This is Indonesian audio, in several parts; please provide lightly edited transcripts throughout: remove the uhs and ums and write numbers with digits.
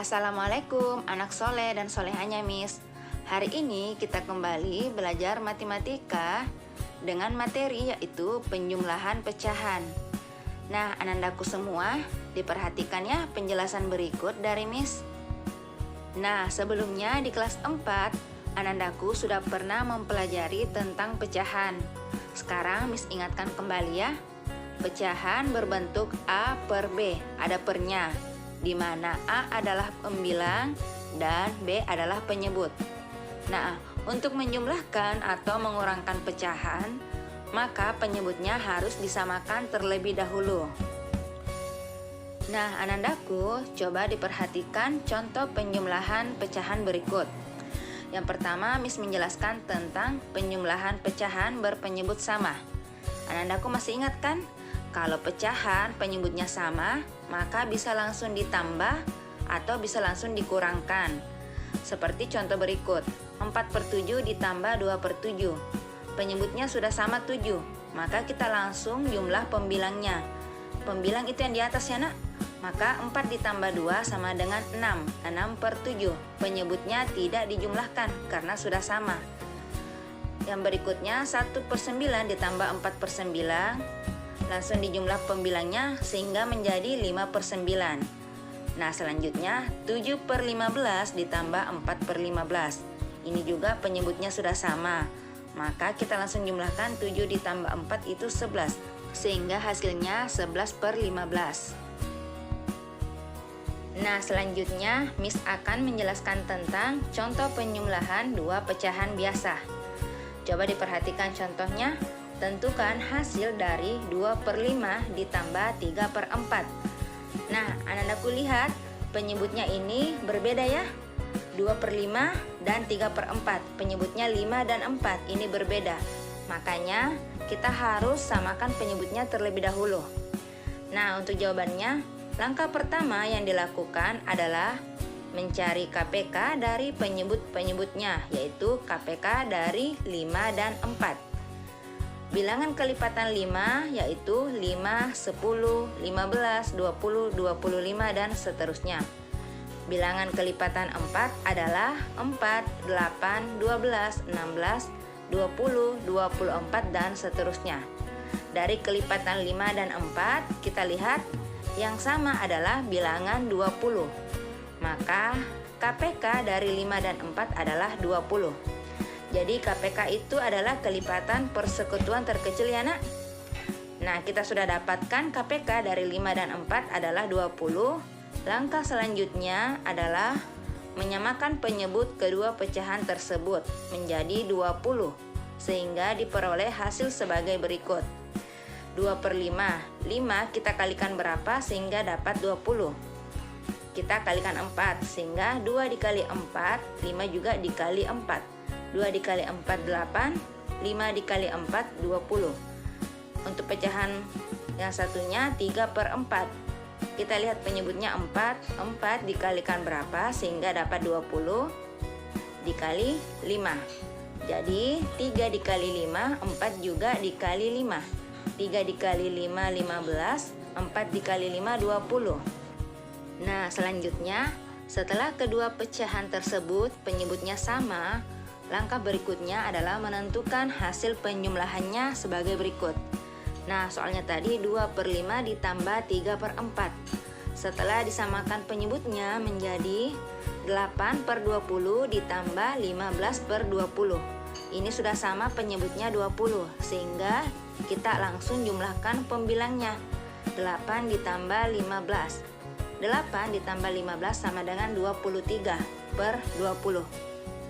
Assalamualaikum anak soleh dan solehanya Miss. Hari ini kita kembali belajar matematika dengan materi yaitu penjumlahan pecahan. Nah, anandaku semua, diperhatikan ya penjelasan berikut dari Miss. Nah, sebelumnya di kelas 4, anandaku sudah pernah mempelajari tentang pecahan. Sekarang Miss ingatkan kembali ya. Pecahan berbentuk A per B, ada pernya, di mana A adalah pembilang dan B adalah penyebut. Nah, untuk menjumlahkan atau mengurangkan pecahan, maka penyebutnya harus disamakan terlebih dahulu. Nah, anandaku, coba diperhatikan contoh penjumlahan pecahan berikut. Yang pertama, Miss menjelaskan tentang penjumlahan pecahan berpenyebut sama. Anandaku masih ingat kan? Kalau pecahan penyebutnya sama, maka bisa langsung ditambah atau bisa langsung dikurangkan. Seperti contoh berikut, 4/7 ditambah 2/7. Penyebutnya sudah sama 7, maka kita langsung jumlah pembilangnya. Pembilang itu yang di atas ya nak. Maka 4 ditambah 2 sama dengan 6, 6/7. Penyebutnya tidak dijumlahkan karena sudah sama. Yang berikutnya 1/9 ditambah 4/9. Langsung dijumlah pembilangnya sehingga menjadi 5/9. Nah, selanjutnya 7/15 ditambah 4/15. Ini juga penyebutnya sudah sama. Maka kita langsung jumlahkan 7 ditambah 4 itu 11. Sehingga hasilnya 11/15. Nah, selanjutnya Miss akan menjelaskan tentang contoh penjumlahan dua pecahan biasa. Coba diperhatikan contohnya. Tentukan hasil dari 2/5 ditambah 3/4. Nah, anandaku lihat penyebutnya ini berbeda ya. 2/5 dan 3/4. Penyebutnya 5 dan 4. Ini berbeda. Makanya kita harus samakan penyebutnya terlebih dahulu. Nah, untuk jawabannya, langkah pertama yang dilakukan adalah mencari KPK dari penyebut-penyebutnya, yaitu KPK dari 5 dan 4. Bilangan kelipatan 5 yaitu 5, 10, 15, 20, 25 dan seterusnya. Bilangan kelipatan 4 adalah 4, 8, 12, 16, 20, 24 dan seterusnya. Dari kelipatan 5 dan 4 kita lihat yang sama adalah bilangan 20. Maka KPK dari 5 dan 4 adalah 20. Jadi KPK itu adalah kelipatan persekutuan terkecil ya nak. Nah, kita sudah dapatkan KPK dari 5 dan 4 adalah 20. Langkah selanjutnya adalah menyamakan penyebut kedua pecahan tersebut menjadi 20. Sehingga diperoleh hasil sebagai berikut. 2/5. 5 kita kalikan berapa sehingga dapat 20. Kita kalikan 4 sehingga 2 dikali 4, 5 juga dikali 4. 2 dikali 4, 8. 5 dikali 4, 20. Untuk pecahan yang satunya 3/4. Kita lihat penyebutnya 4. 4 dikalikan berapa sehingga dapat 20 dikali 5. Jadi 3 dikali 5, 4 juga dikali 5. 3 dikali 5, 15. 4 dikali 5, 20. Nah, selanjutnya setelah kedua pecahan tersebut penyebutnya sama, langkah berikutnya adalah menentukan hasil penjumlahannya sebagai berikut. Nah, soalnya tadi 2/5 ditambah 3/4. Setelah disamakan penyebutnya menjadi 8/20 ditambah 15/20. Ini sudah sama penyebutnya 20, sehingga kita langsung jumlahkan pembilangnya. 8 ditambah 15. 8 ditambah 15 sama dengan 23/20.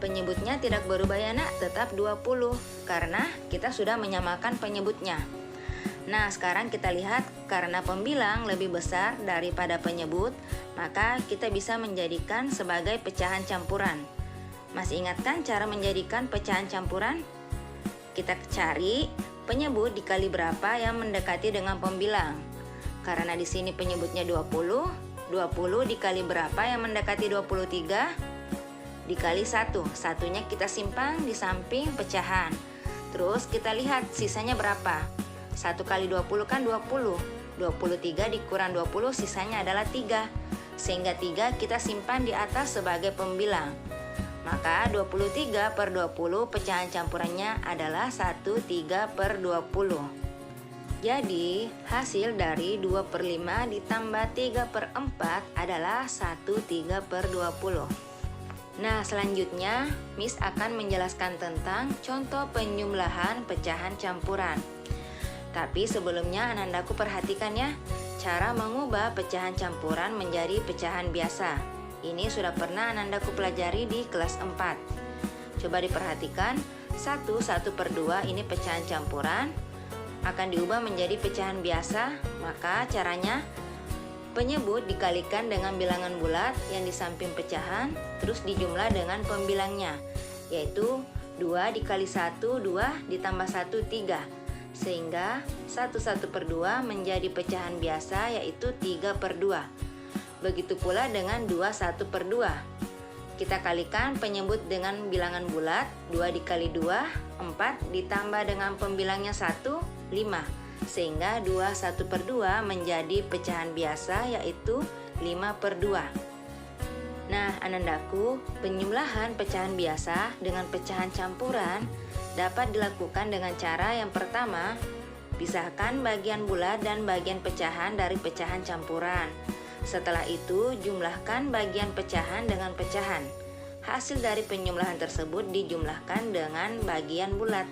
Penyebutnya tidak berubah ya nak, tetap 20 karena kita sudah menyamakan penyebutnya. Nah, sekarang kita lihat karena pembilang lebih besar daripada penyebut, maka kita bisa menjadikan sebagai pecahan campuran. Masih ingat kan cara menjadikan pecahan campuran? Kita cari penyebut dikali berapa yang mendekati dengan pembilang. Karena di sini penyebutnya 20, 20 dikali berapa yang mendekati 23? Dikali 1. Satunya kita simpan di samping pecahan. Terus kita lihat sisanya berapa. 1 kali 20 kan 20. 23 dikurang 20 sisanya adalah 3. sehingga 3 kita simpan di atas sebagai pembilang. Maka 23 per 20 pecahan campurannya adalah 13 per 20. Jadi hasil dari 2 per 5 ditambah 3 per 4 adalah 13 per 20. Nah, selanjutnya Miss akan menjelaskan tentang contoh penjumlahan pecahan campuran. Tapi sebelumnya anandaku perhatikan ya, cara menggubah pecahan campuran menjadi pecahan biasa. Ini sudah pernah anandaku pelajari di kelas 4. Coba diperhatikan, 1 per 2 ini pecahan campuran akan diubah menjadi pecahan biasa. Maka caranya penyebut dikalikan dengan bilangan bulat yang di samping pecahan, terus dijumlah dengan pembilangnya, yaitu 2 dikali 1, 2 ditambah 1, 3. Sehingga 1 per 2 menjadi pecahan biasa, yaitu 3 per 2. Begitu pula dengan 2 1 per 2. Kita kalikan penyebut dengan bilangan bulat, 2 dikali 2, 4 ditambah dengan pembilangnya 1, 5. Sehingga 2 1 per 2 menjadi pecahan biasa, yaitu 5 per 2. Nah, anandaku, penjumlahan pecahan biasa dengan pecahan campuran dapat dilakukan dengan cara yang pertama, pisahkan bagian bulat dan bagian pecahan dari pecahan campuran. Setelah itu, jumlahkan bagian pecahan dengan pecahan. Hasil dari penjumlahan tersebut dijumlahkan dengan bagian bulat.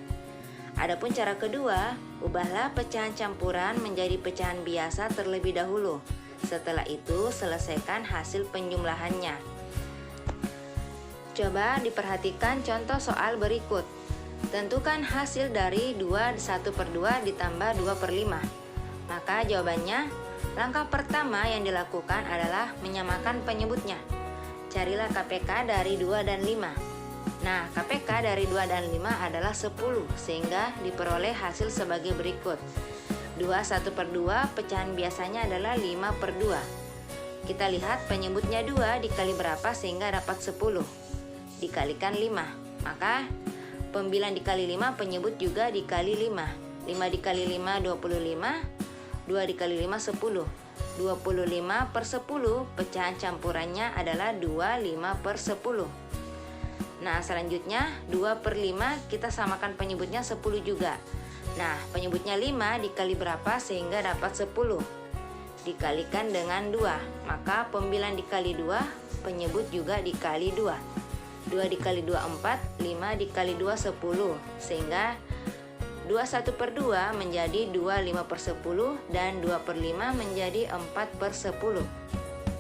Adapun cara kedua, ubahlah pecahan campuran menjadi pecahan biasa terlebih dahulu. Setelah itu, selesaikan hasil penjumlahannya. Coba diperhatikan contoh soal berikut. Tentukan hasil dari 2 1 per 2 ditambah 2 per 5. Maka jawabannya, langkah pertama yang dilakukan adalah menyamakan penyebutnya. Carilah KPK dari 2 dan 5. Nah, KPK dari 2 dan 5 adalah 10, sehingga diperoleh hasil sebagai berikut. 2 1 per 2 pecahan biasanya adalah 5 per 2. Kita lihat penyebutnya 2 dikali berapa sehingga dapat 10. Dikalikan 5. Maka pembilang dikali 5, penyebut juga dikali 5. 5 dikali 5, 25. 2 dikali 5, 10. 25 per 10 pecahan campurannya adalah 25 per 10. Nah, selanjutnya 2 per 5 kita samakan penyebutnya 10 juga. Nah, penyebutnya 5 dikali berapa sehingga dapat 10. Dikalikan dengan 2. Maka pembilang dikali 2, penyebut juga dikali 2. 2 dikali 2, 4. 5 dikali 2, 10. Sehingga 2 1 per 2 menjadi 2 5 per 10 dan 2 per 5 menjadi 4 per 10.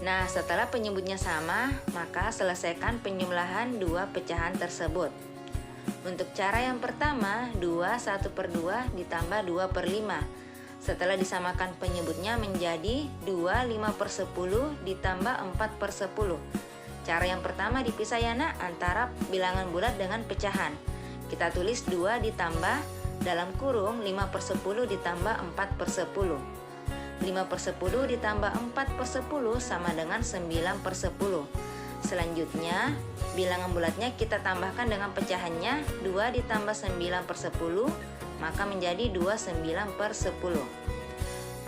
Nah, setelah penyebutnya sama, maka selesaikan penjumlahan 2 pecahan tersebut. Untuk cara yang pertama, 2 1 per 2 ditambah 2 per 5. Setelah disamakan penyebutnya menjadi 2 5 per 10 ditambah 4 per 10. Cara yang pertama dipisah ya nak antara bilangan bulat dengan pecahan. Kita tulis 2 ditambah dalam kurung 5 per 10 ditambah 4 per 10. 5 per 10 ditambah 4 per 10 sama dengan 9 per 10. Selanjutnya, bilangan bulatnya kita tambahkan dengan pecahannya. 2 ditambah 9 per 10, maka menjadi 29 per 10.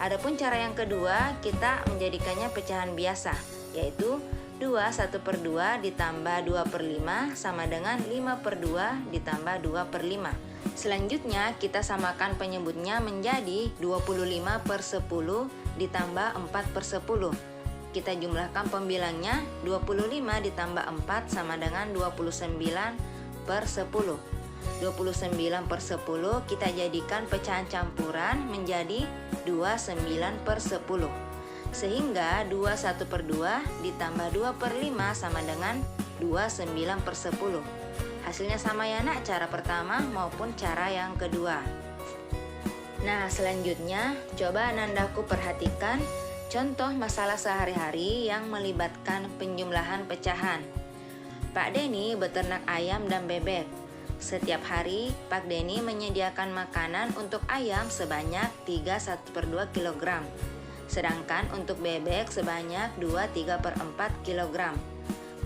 Adapun cara yang kedua, kita menjadikannya pecahan biasa, yaitu 2 1 per 2 ditambah 2 per 5 sama dengan 5 per 2 ditambah 2 per 5. Selanjutnya kita samakan penyebutnya menjadi 25 per 10 ditambah 4 per 10. Kita jumlahkan pembilangnya, 25 ditambah 4 sama dengan 29 per 10. 29 per 10 kita jadikan pecahan campuran menjadi 29 per 10. Sehingga 21 per 2 ditambah 2 per 5 sama dengan 29 per 10. Hasilnya sama ya nak, cara pertama maupun cara yang kedua. Nah, selanjutnya coba anandaku perhatikan contoh masalah sehari-hari yang melibatkan penjumlahan pecahan. Pak Denny beternak ayam dan bebek. Setiap hari Pak Denny menyediakan makanan untuk ayam sebanyak 3 1 per 2 kg. Sedangkan untuk bebek sebanyak 2 3 per 4 kg.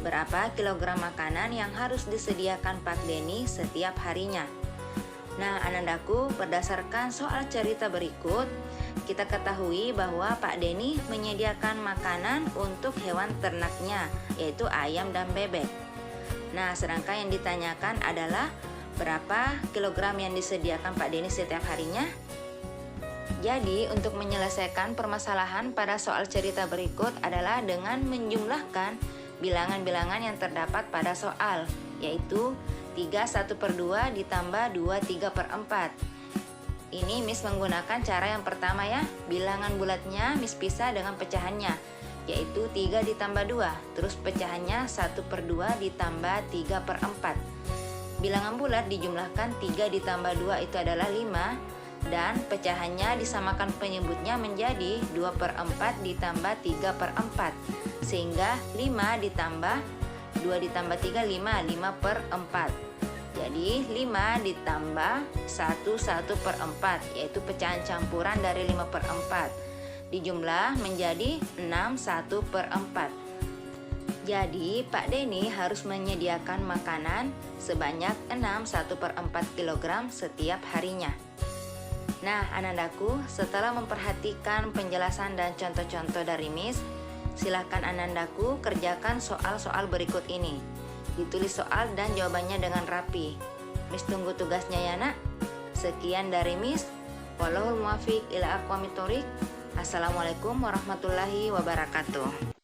Berapa kilogram makanan yang harus disediakan Pak Denny setiap harinya? Nah, anandaku, berdasarkan soal cerita berikut, kita ketahui bahwa Pak Denny menyediakan makanan untuk hewan ternaknya, yaitu ayam dan bebek. Nah, sedangkan yang ditanyakan adalah berapa kilogram yang disediakan Pak Denny setiap harinya. Jadi, untuk menyelesaikan permasalahan pada soal cerita berikut adalah dengan menjumlahkan bilangan-bilangan yang terdapat pada soal, yaitu 3 1/2 ditambah 2 3/4. Ini Miss menggunakan cara yang pertama ya. Bilangan bulatnya Miss pisah dengan pecahannya, yaitu 3 ditambah 2. Terus pecahannya 1/2 ditambah 3/4. Bilangan bulat dijumlahkan 3 ditambah 2 itu adalah 5. Dan pecahannya disamakan penyebutnya menjadi 2/4 ditambah 3/4. Sehingga 5 ditambah 2 ditambah 3, 5/4. Jadi 5 ditambah 1/4, yaitu pecahan campuran dari 5/4. Dijumlah menjadi 6 1/4. Jadi Pak Denny harus menyediakan makanan sebanyak 6 1/4 kg setiap harinya. Nah, anandaku, setelah memperhatikan penjelasan dan contoh-contoh dari Miss, silakan anandaku kerjakan soal-soal berikut ini. Ditulis soal dan jawabannya dengan rapi. Miss tunggu tugasnya ya nak. Sekian dari Miss. Wallahul muwaffiq ila aqwamit thoriq. Assalamualaikum warahmatullahi wabarakatuh.